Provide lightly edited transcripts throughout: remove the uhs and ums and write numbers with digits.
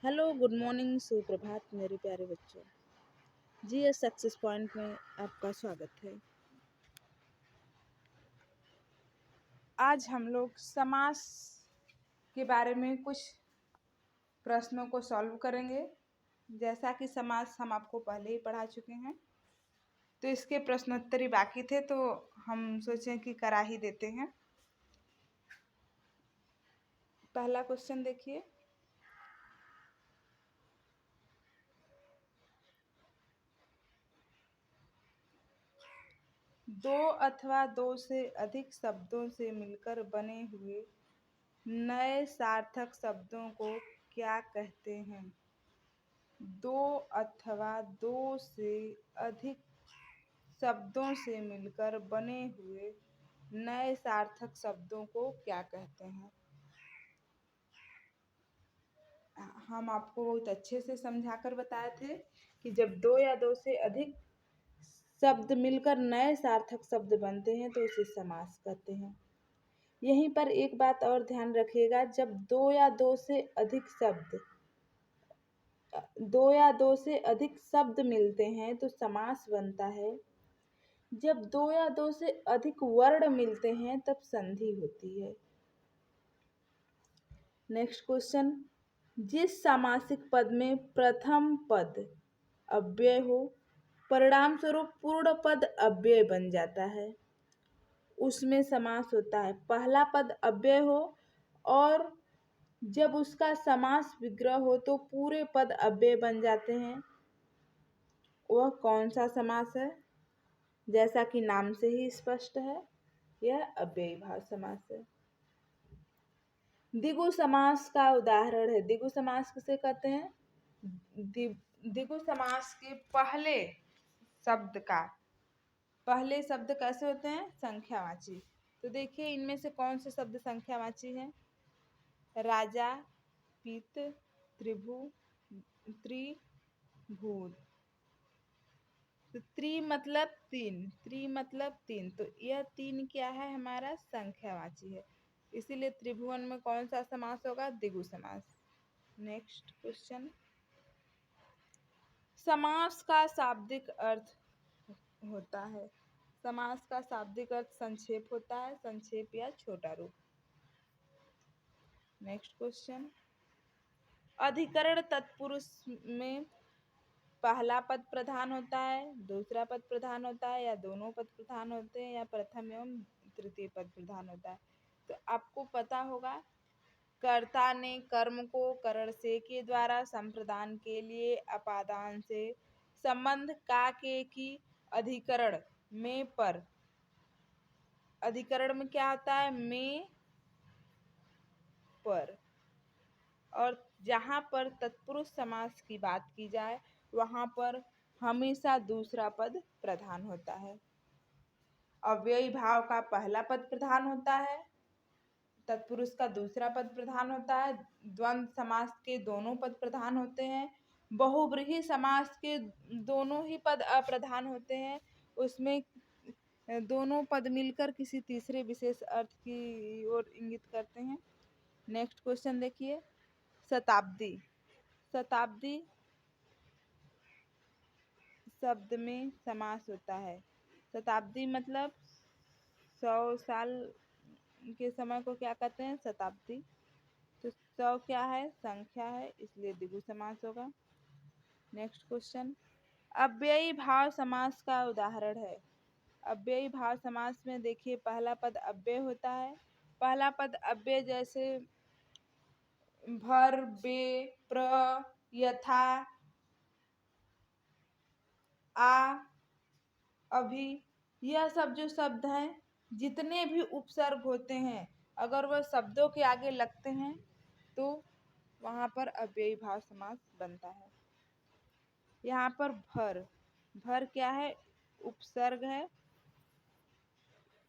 Hello, good morning, सुप्रभात मेरे प्यारे बच्चों। जीएस सक्सेस पॉइंट में आपका स्वागत है। आज हम लोग समास के बारे में कुछ प्रश्नों को सॉल्व करेंगे। जैसा कि समास हम आपको पहले ही पढ़ा चुके हैं, तो इसके प्रश्नोत्तरी बाकी थे, तो हम सोचें कि करा ही देते हैं। पहला क्वेश्चन देखिए। दो अथवा दो से अधिक शब्दों से मिलकर बने हुए नए सार्थक शब्दों को क्या कहते हैं? दो अथवा दो से अधिक शब्दों से मिलकर बने हुए नए सार्थक शब्दों को क्या कहते हैं? हम आपको बहुत अच्छे से समझाकर बताए थे कि जब दो या दो से अधिक शब्द मिलकर नए सार्थक शब्द बनते हैं तो उसे समास कहते हैं। यहीं पर एक बात और ध्यान रखिएगा, जब दो या दो से अधिक शब्द मिलते हैं तो समास बनता है। जब दो या दो से अधिक वर्ण मिलते हैं तब संधि होती है। Next question. जिस सामासिक पद में प्रथम पद अव्यय हो, परिणाम स्वरूप पूर्ण पद अव्यय बन जाता है, उसमें समास होता है। पहला पद अव्यय हो और जब उसका समास विग्रह हो तो पूरे पद अव्यय बन जाते हैं। वह कौन सा समास है? जैसा कि नाम से ही स्पष्ट है, यह अव्ययी भाव समास है। द्विगु समास का उदाहरण है। द्विगु समास किसे कहते हैं? द्विगु समास के पहले शब्द कैसे होते हैं? संख्यावाची। तो देखिए, इनमें से कौन से शब्द संख्यावाची हैं? राजा, पित, त्रिभुज। तो त्रि मतलब तीन, तो यह तीन क्या है? हमारा संख्यावाची है। इसीलिए त्रिभुवन में कौन सा समास होगा? द्विगु समास। Next question. समास का शाब्दिक अर्थ होता है। समास का शाब्दिक अर्थ संक्षेप होता है, संक्षेप या छोटा रूप। Next question. अधिकरण तत्पुरुष में पहला पद प्रधान होता है, दूसरा पद प्रधान होता है, या दोनों पद प्रधान होते हैं, या प्रथम एवं तृतीय पद प्रधान होता है? तो आपको पता होगा, कर्ता ने कर्म को करण से के द्वारा संप्रदान के लिए अपादान से संबंध का के की अधिकरण में क्या होता है? में पर। और जहाँ पर तत्पुरुष समास की बात की जाए वहाँ पर हमेशा दूसरा पद प्रधान होता है। अव्ययी भाव का पहला पद प्रधान होता है, तत्पुरुष का दूसरा पद प्रधान होता है, द्वंद्व समास के दोनों पद प्रधान होते हैं, बहुव्रीहि समास के दोनों ही पद अप्रधान होते हैं। उसमें दोनों पद मिलकर किसी तीसरे विशेष अर्थ की ओर इंगित करते हैं। नेक्स्ट क्वेश्चन देखिए। शताब्दी शब्द में समास होता है। शताब्दी मतलब 100 साल के समय को क्या कहते हैं? शताब्दी। तो 100 क्या है? संख्या है, इसलिए द्विगु समास होगा। Next question. अव्ययी भाव समास का उदाहरण है। अव्ययी भाव समास में देखिए, पहला पद अव्यय होता है। पहला पद अव्यय जैसे भर, बे, प्र, यथा, आ, अभी, यह सब जो शब्द हैं, जितने भी उपसर्ग होते हैं, अगर वह शब्दों के आगे लगते हैं तो वहाँ पर अव्ययी भाव समास बनता है। यहाँ पर भर क्या है? उपसर्ग है,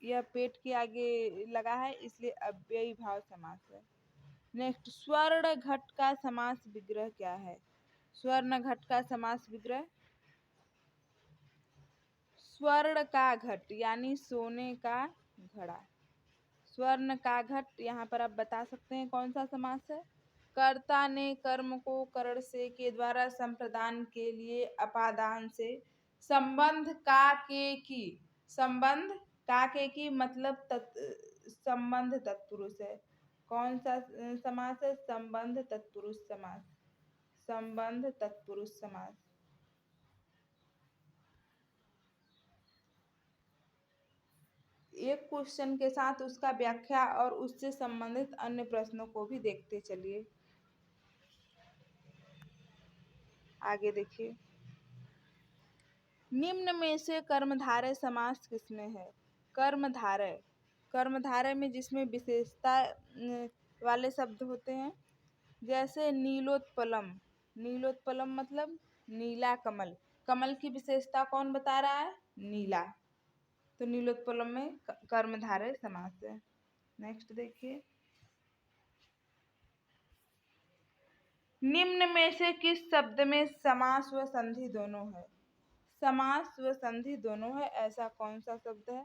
यह पेट के आगे लगा है, इसलिए अव्ययी भाव समास है। नेक्स्ट, स्वर्ण घट का समास विग्रह क्या है? स्वर्ण घट का समास विग्रह, स्वर्ण का घट यानी सोने का घड़ा। स्वर्ण का घट, यहाँ पर आप बता सकते हैं कौन सा समास है? कर्ता ने कर्म को करण से के द्वारा संप्रदान के लिए अपादान से संबंध का के की मतलब संबंध तत्पुरुष है। कौन सा समास है? संबंध तत्पुरुष समास। संबंध तत्पुरुष समास। एक क्वेश्चन के साथ उसका व्याख्या और उससे संबंधित अन्य प्रश्नों को भी देखते चलिए। आगे देखिए, निम्न में से कर्मधारय समास किसमें है? कर्मधारय में जिसमें विशेषता वाले शब्द होते हैं, जैसे नीलोत्पलम। नीलोत्पलम मतलब नीला कमल। कमल की विशेषता कौन बता रहा है? नीला। तो नीलोत्पलम में कर्मधारय समास है। नेक्स्ट देखिए, निम्न में से किस शब्द में समास व संधि दोनों है? समास व संधि दोनों है, ऐसा कौन सा शब्द है?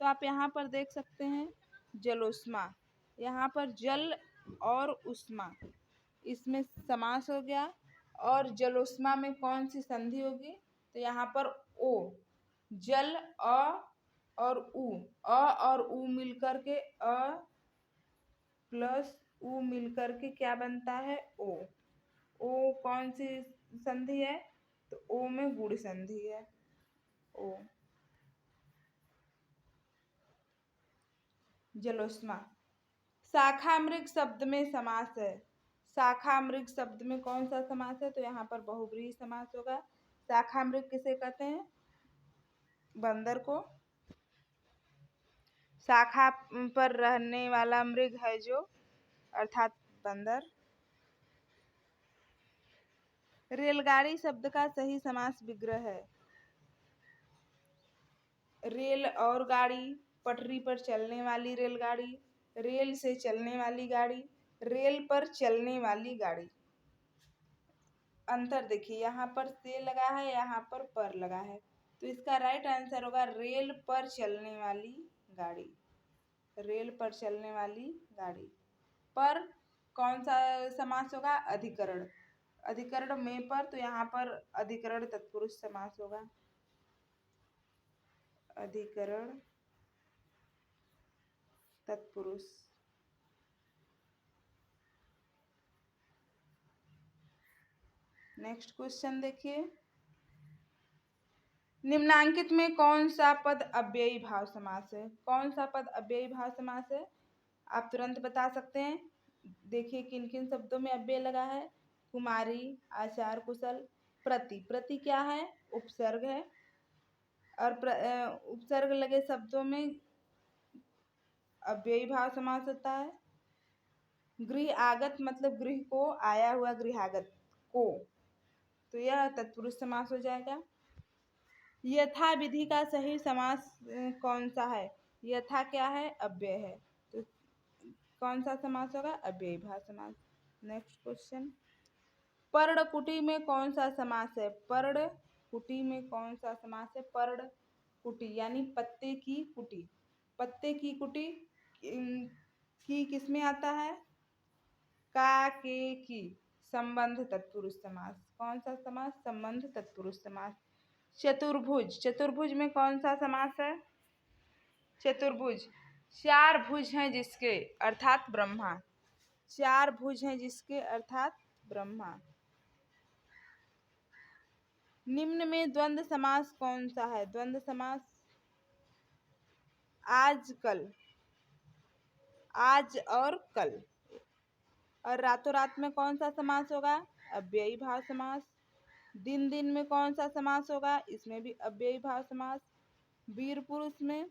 तो आप यहाँ पर देख सकते हैं, जलोष्मा। यहाँ पर जल और उष्मा, इसमें समास हो गया। और जलोष्मा में कौन सी संधि होगी? तो यहाँ पर ओ, जल और उ मिलकर के प्लस उ मिलकर के क्या बनता है? ओ। ओ कौन सी संधि है? तो ओ में गुण संधि है। ओ, जलोष्मा। शाखा मृग शब्द में समास है। शाखा मृग शब्द में कौन सा समास है? तो यहाँ पर बहुब्रीहि समास होगा। शाखा मृग किसे कहते हैं? बंदर को। शाखा पर रहने वाला मृग है जो, अर्थात बंदर। रेलगाड़ी शब्द का सही समास विग्रह है। रेल और गाड़ी, पटरी पर चलने वाली रेलगाड़ी, रेल से चलने वाली गाड़ी, रेल पर चलने वाली गाड़ी। अंतर देखिए, यहाँ पर से लगा है, यहाँ पर लगा है। तो इसका राइट आंसर होगा रेल पर चलने वाली गाड़ी। रेल पर चलने वाली गाड़ी। पर कौन सा समास होगा? अधिकरण। अधिकरण में पर, तो यहाँ पर अधिकरण तत्पुरुष समास होगा। अधिकरण तत्पुरुष। नेक्स्ट क्वेश्चन देखिए, निम्नांकित में कौन सा पद अव्ययी भाव समास है? कौन सा पद अव्ययी भाव समास है? आप तुरंत बता सकते हैं। देखिए किन किन शब्दों में अव्यय लगा है। कुमारी, आचार कुशल। प्रति, प्रति क्या है? उपसर्ग है। और उपसर्ग लगे शब्दों में अव्ययी भाव समास होता है। गृह आगत मतलब गृह को, आया हुआ गृहागत को, तो यह तत्पुरुष समास हो जाएगा। यथा विधि का सही समास कौन सा है? यथा क्या है? अव्यय है। तो कौन सा समास होगा? अव्ययी भाव समास। नेक्स्ट क्वेश्चन, पर्णकुटी में कौन सा समास है? पर्णकुटी में कौन सा समास है? पर्णकुटी यानी पत्ते की कुटी। पत्ते की कुटी की किसमें आता है? का के की। संबंध तत्पुरुष समास। कौन सा समास? संबंध तत्पुरुष समास। चतुर्भुज, चतुर्भुज में कौन सा समास है? चतुर्भुज, चार भुज हैं जिसके, अर्थात ब्रह्मा। चार भुज हैं जिसके, अर्थात ब्रह्मा। निम्न में द्वंद्व समास कौन सा है? द्वंद्व समास आज कल, आज और कल। और रातों रात में कौन सा समास होगा? अव्ययी भाव समास। दिन दिन में कौन सा समास होगा? इसमें भी अव्ययी भाव समास। वीर पुरुष में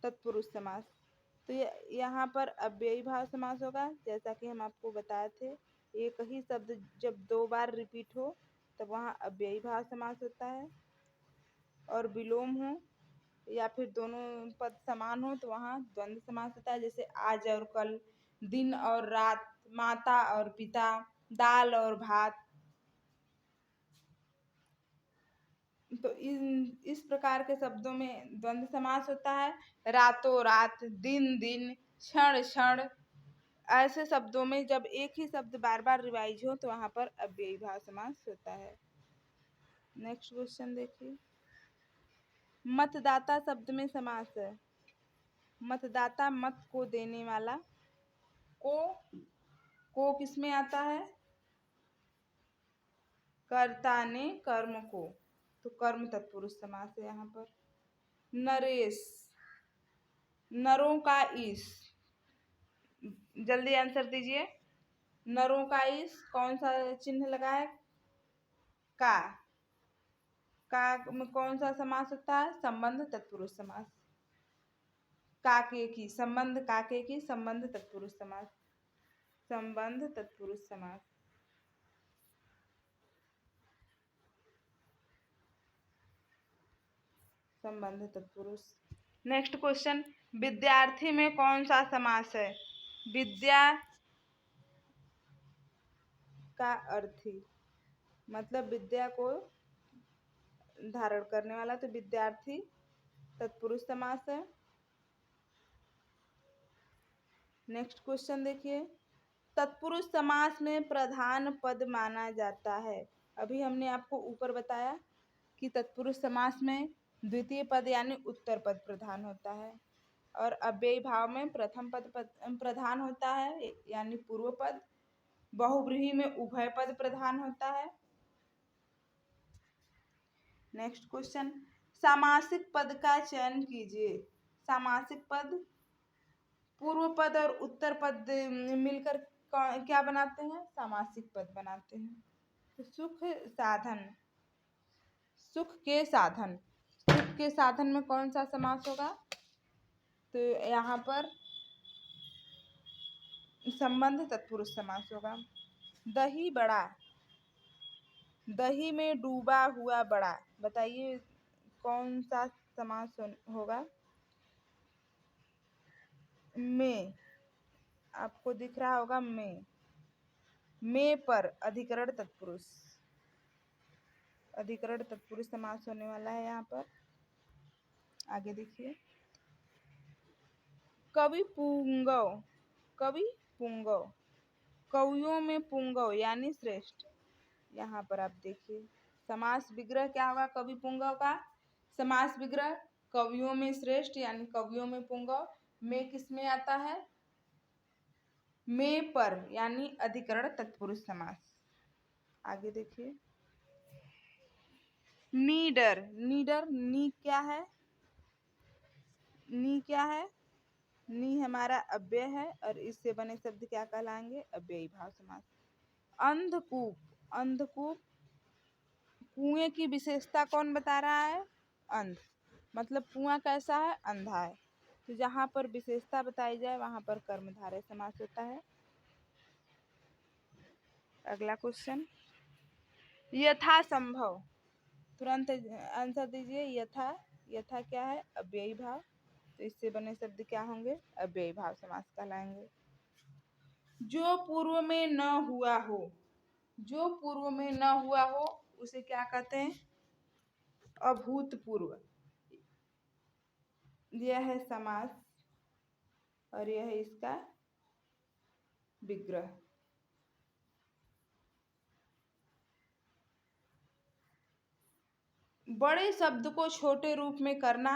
तत्पुरुष समास। तो यहाँ पर अव्ययी भाव समास होगा, जैसा कि हम आपको बताए थे। एक ही शब्द जब दो बार रिपीट हो तब वहाँ अव्ययी भाव समास होता है। और विलोम हो या फिर दोनों पद समान हो तो वहाँ द्वंद्व समास होता है, जैसे आज और कल, दिन और रात, माता और पिता, दाल और भात। तो इस प्रकार के शब्दों में द्वंद्व समास होता है। रातों रात, दिन दिन, क्षण क्षण, ऐसे शब्दों में जब एक ही शब्द बार बार रिवाइज हो तो वहां पर अव्ययी भाव समास होता है। नेक्स्ट क्वेश्चन देखिए, मतदाता शब्द में समास है। मतदाता मत को देने वाला, को किस में आता है? कर्ता ने कर्म को, तो कर्म तत्पुरुष समास है यहाँ पर। नरेश, नरों का ईश, जल्दी आंसर दीजिए। नरों का ईश कौन सा चिन्ह लगा है? का में कौन सा समास होता है? संबंध तत्पुरुष समास। काके की, संबंध काके की, संबंध तत्पुरुष समास, संबंध तत्पुरुष समास। संबंध तत्पुरुष। नेक्स्ट क्वेश्चन, विद्यार्थी में कौन सा समास है? विद्या का अर्थी, मतलब विद्या को धारण करने वाला, तो विद्यार्थी तत्पुरुष समास है। नेक्स्ट क्वेश्चन देखिए, तत्पुरुष समास में प्रधान पद माना जाता है। अभी हमने आपको ऊपर बताया कि तत्पुरुष समास में द्वितीय पद यानी उत्तर पद प्रधान होता है, और अव्ययी भाव में प्रथम पद प्रधान होता है यानी पूर्व पद। बहुव्रीहि में उभय पद प्रधान होता है। नेक्स्ट क्वेश्चन, सामासिक पद का चयन कीजिए। सामासिक पद पूर्व पद और उत्तर पद मिलकर क्या बनाते हैं? सामासिक पद बनाते हैं। तो सुख साधन, सुख के साधन, सुख के साधन में कौन सा समास होगा? तो यहाँ पर संबंध तत्पुरुष समास होगा। दही बड़ा, दही में डूबा हुआ बड़ा, बताइए कौन सा समास होगा? में, आपको दिख रहा होगा में पर अधिकरण तत्पुरुष, अधिकरण तत्पुरुष समास होने वाला है यहाँ पर। आगे देखिए, कवि पुंगव, कवि पुंगव, कवियों में पुंगव यानी श्रेष्ठ। यहाँ पर आप देखिए समास विग्रह क्या होगा कवि पुंगव का? समास विग्रह कवियों में श्रेष्ठ यानी कवियों में पुंगव। में किस में आता है? में पर यानी अधिकरण तत्पुरुष समास। आगे देखिए, नीडर, नीडर, नी क्या है? नी क्या है? नी हमारा अव्यय है और इससे बने शब्द क्या कहलाएंगे? अव्ययी भाव समास। अंधकूप, अंधकूप, कुएं की विशेषता कौन बता रहा है? अंध, मतलब कुआं कैसा है? अंधा है। तो जहां पर विशेषता बताई जाए वहां पर कर्मधारय समास होता है। अगला क्वेश्चन, यथा संभव, तुरंत आंसर दीजिए। यथा, यथा क्या है? अव्ययी भाव, तो इससे बने शब्द क्या होंगे? अव्ययी भाव समास कहलाएंगे। जो पूर्व में न हुआ हो, जो पूर्व में न हुआ हो उसे क्या कहते हैं? अभूतपूर्व। यह है समास और यह है इसका विग्रह। बड़े शब्द को छोटे रूप में करना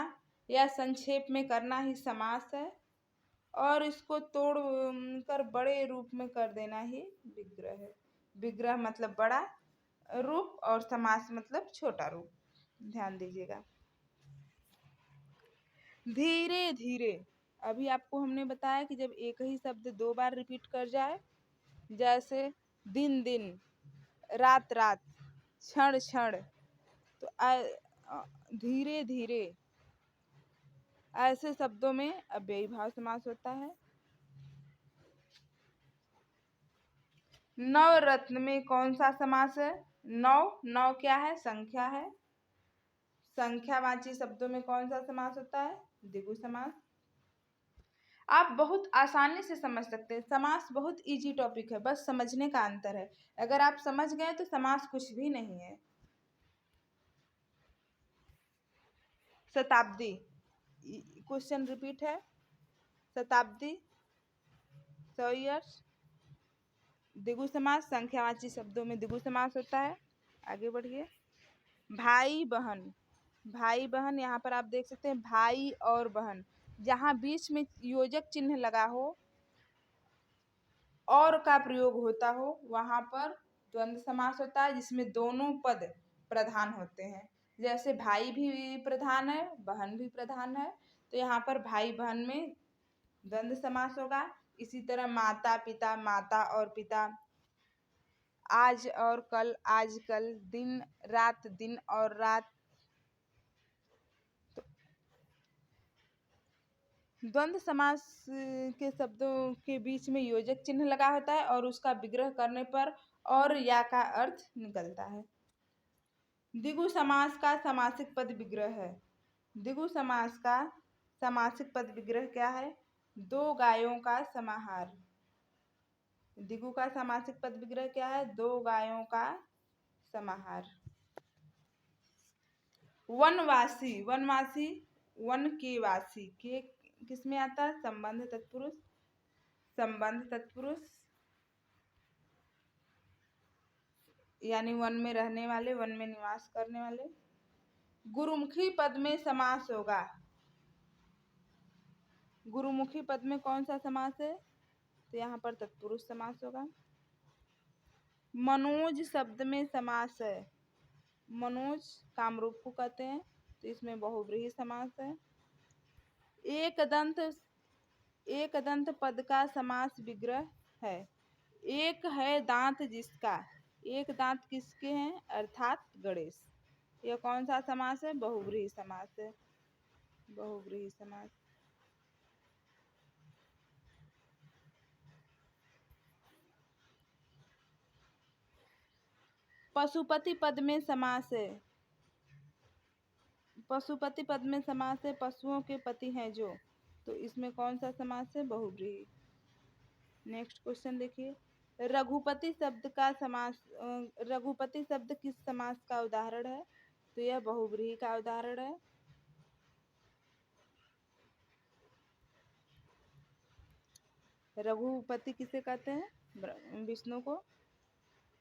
या संक्षेप में करना ही समास है, और इसको तोड़ कर बड़े रूप में कर देना ही विग्रह है। विग्रह मतलब बड़ा रूप और समास मतलब छोटा रूप, ध्यान दीजिएगा। धीरे धीरे, अभी आपको हमने बताया कि जब एक ही शब्द दो बार रिपीट कर जाए, जैसे दिन दिन, रात रात, क्षण क्षण, तो धीरे धीरे, ऐसे शब्दों में अव्ययी भाव समास होता है। नवरत्न में कौन सा समास है? नौ, नौ क्या है? संख्या है। संख्यावाची शब्दों में कौन सा समास होता है? द्विगु समास। आप बहुत आसानी से समझ सकते हैं, समास बहुत इजी टॉपिक है, बस समझने का अंतर है। अगर आप समझ गए तो समास कुछ भी नहीं है। शताब्दी, क्वेश्चन रिपीट है। शताब्दी, 100 ईयर्स। द्विगु समास संख्यावाची शब्दों में द्विगु समास होता है। आगे बढ़िए। भाई बहन, भाई बहन यहाँ पर आप देख सकते हैं भाई और बहन, जहाँ बीच में योजक चिन्ह लगा हो और का प्रयोग होता हो वहां पर द्वंद्व समास होता है, जिसमें दोनों पद प्रधान होते हैं। जैसे भाई भी प्रधान है, बहन भी प्रधान है, तो यहाँ पर भाई बहन में द्वंद्व समास होगा। इसी तरह माता पिता, माता और पिता, आज और कल, आजकल, दिन रात, दिन और रात। तो द्वंद्व समास के शब्दों के बीच में योजक चिन्ह लगा होता है और उसका विग्रह करने पर और या का अर्थ निकलता है। द्विगु समास का समासिक पद विग्रह है। द्विगु समास का समासिक पद विग्रह क्या है? दो गायों का समाहार। द्विगु का समासिक पद विग्रह क्या है? दो गायों का समाहार। वनवासी, वनवासी, वन के वासी, के किसमें आता है? संबंध तत्पुरुष, संबंध तत्पुरुष, यानी वन में रहने वाले, वन में निवास करने वाले। गुरुमुखी पद में समास होगा। गुरुमुखी पद में कौन सा समास है? तो यहाँ पर तत्पुरुष समास होगा। मनोज शब्द में समास है। मनोज कामरूप को कहते हैं, तो इसमें बहुव्रीहि समास है। एक दंत पद का समास विग्रह है। एक है दांत जिसका, एक दांत किसके हैं? अर्थात गणेश। यह कौन सा समास है? बहुव्रीहि समास है। बहुव्रीहि समास। पशुपति पद में समास है। पशुपति पद में समास है, पशुओं के पति हैं जो, तो इसमें कौन सा समास है? बहुव्रीहि। नेक्स्ट क्वेश्चन देखिए। रघुपति शब्द का समास, रघुपति शब्द किस समास का उदाहरण है? तो यह बहुव्रीहि का उदाहरण है। रघुपति किसे कहते हैं? विष्णु को,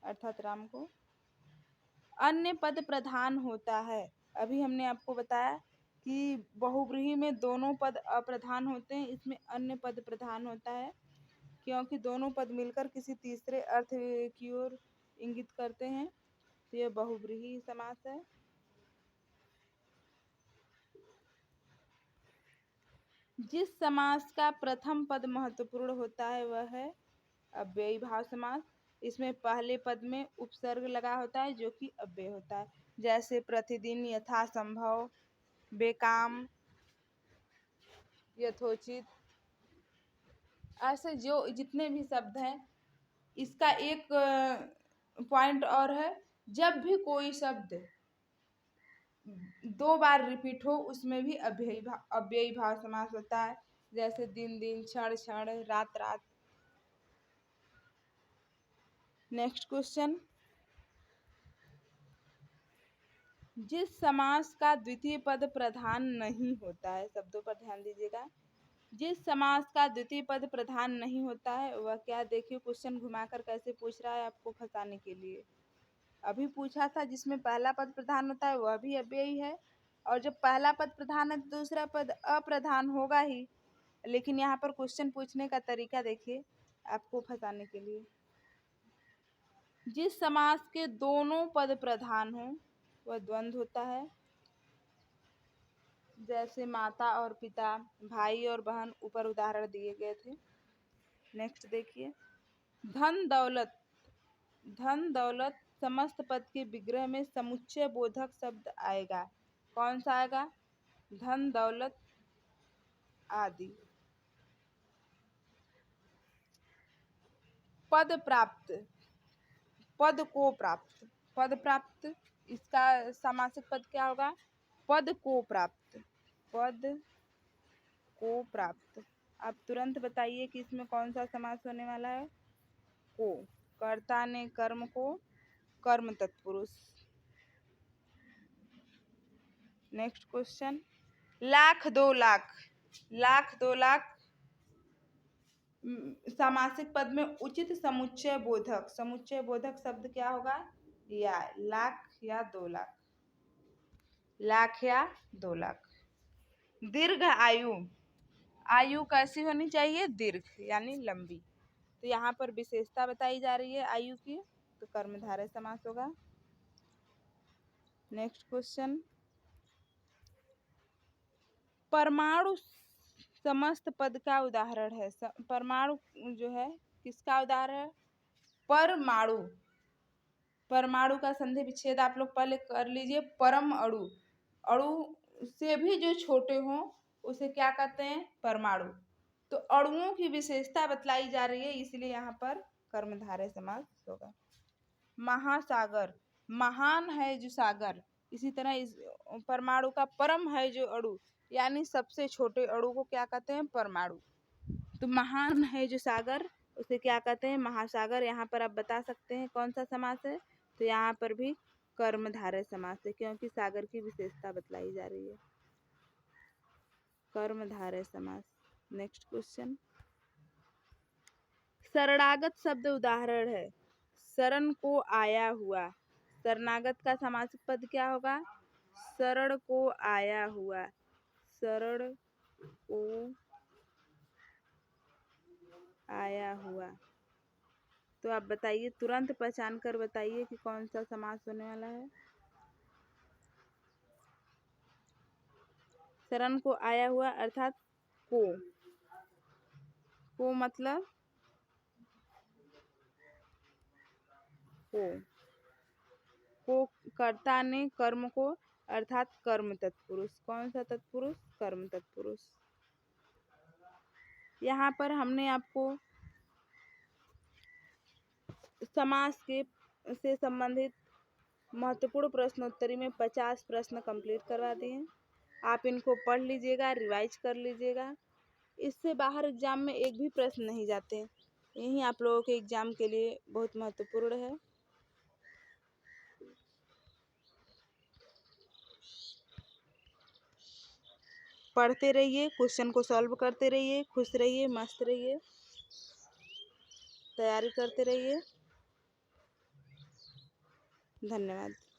अर्थात राम को। अन्य पद प्रधान होता है। अभी हमने आपको बताया कि बहुव्रीहि में दोनों पद अप्रधान होते हैं, इसमें अन्य पद प्रधान होता है क्योंकि दोनों पद मिलकर किसी तीसरे अर्थ की ओर इंगित करते हैं, तो यह बहुव्रीहि समास है। जिस समास का प्रथम पद महत्वपूर्ण होता है वह है अव्ययी भाव समास। इसमें पहले पद में उपसर्ग लगा होता है जो कि अव्यय होता है। जैसे प्रतिदिन, यथासंभव, बेकाम, यथोचित, ऐसे जो जितने भी शब्द हैं। इसका एक पॉइंट और है, जब भी कोई शब्द दो बार रिपीट हो उसमें भी अव्ययी भाव समास होता है। जैसे दिन दिन, क्षण क्षण, रात रात। Next question. जिस समास का द्वितीय पद प्रधान नहीं होता है, शब्दों पर ध्यान दीजिएगा। जिस समास का द्वितीय पद प्रधान नहीं होता है वह क्या? देखिए क्वेश्चन घुमाकर कैसे पूछ रहा है आपको फंसाने के लिए। अभी पूछा था जिसमें पहला पद प्रधान होता है वह भी अव्ययी है, और जब पहला पद प्रधान है तो दूसरा पद अप्रधान होगा ही। लेकिन यहाँ पर क्वेश्चन पूछने का तरीका देखिए आपको फंसाने के लिए। जिस समास के दोनों पद प्रधान हो वह द्वंद्व होता है। जैसे माता और पिता, भाई और बहन, ऊपर उदाहरण दिए गए थे। नेक्स्ट देखिए। धन दौलत, धन दौलत समस्त पद के विग्रह में समुच्चय बोधक शब्द आएगा। कौन सा आएगा? धन दौलत आदि। पद प्राप्त, पद को प्राप्त, पद प्राप्त, इसका समासिक पद क्या होगा? पद को प्राप्त, पद को प्राप्त। आप तुरंत बताइए कि इसमें कौन सा समास होने वाला है? को। कर्ता ने कर्म को कर्म तत्पुरुष। Next question. लाख दो लाख, लाख दो लाख सामासिक पद में उचित समुच्चय बोधक, समुच्चय बोधक शब्द क्या होगा? या लाख या 2 लाख, लाख या 2 लाख। दीर्घ आयु, आयु कैसी होनी चाहिए? दीर्घ यानी लंबी। तो यहाँ पर विशेषता बताई जा रही है आयु की, तो कर्मधारय समास होगा। नेक्स्ट क्वेश्चन, परमाणु समस्त पद का उदाहरण है। परमाणु जो है किसका उदाहरण है? परमाणु, परमाणु का संधि विच्छेद आप लोग पहले कर लीजिए। परम अणु, अणु से भी जो छोटे हों उसे क्या कहते हैं? परमाणु। तो अणुओं की विशेषता बतलाई जा रही है, इसलिए यहाँ पर कर्मधारय समास होगा। महासागर, महान है जो सागर, इसी तरह इस परमाणु का परम है जो अणु, यानी सबसे छोटे अणु को क्या कहते हैं? परमाणु। तो महान है जो सागर उसे क्या कहते हैं? महासागर। यहाँ पर आप बता सकते हैं कौन सा समास है? तो यहाँ पर भी कर्मधारय समास है, क्योंकि सागर की विशेषता बतलाई जा रही है। कर्मधारय समास। नेक्स्ट क्वेश्चन, शरणागत शब्द उदाहरण है। शरण को आया हुआ, शरणागत का समासिक पद क्या होगा? शरण को आया हुआ, शरण को आया हुआ। तो आप बताइए, तुरंत पहचान कर बताइए कि कौन सा समास होने वाला है। शरण को आया हुआ अर्थात को मतलब को कर्ता ने कर्म को अर्थात कर्म तत्पुरुष। कौन सा तत्पुरुष? कर्म तत्पुरुष। यहाँ पर हमने आपको समास के से संबंधित महत्वपूर्ण प्रश्नोत्तरी में 50 प्रश्न कंप्लीट करवा दिए हैं। आप इनको पढ़ लीजिएगा, रिवाइज कर लीजिएगा। इससे बाहर एग्जाम में एक भी प्रश्न नहीं जाते, यही आप लोगों के एग्जाम के लिए बहुत महत्वपूर्ण है। पढ़ते रहिए, क्वेश्चन को सॉल्व करते रहिए, खुश रहिए, मस्त रहिए, तैयारी करते रहिए। धन्यवाद।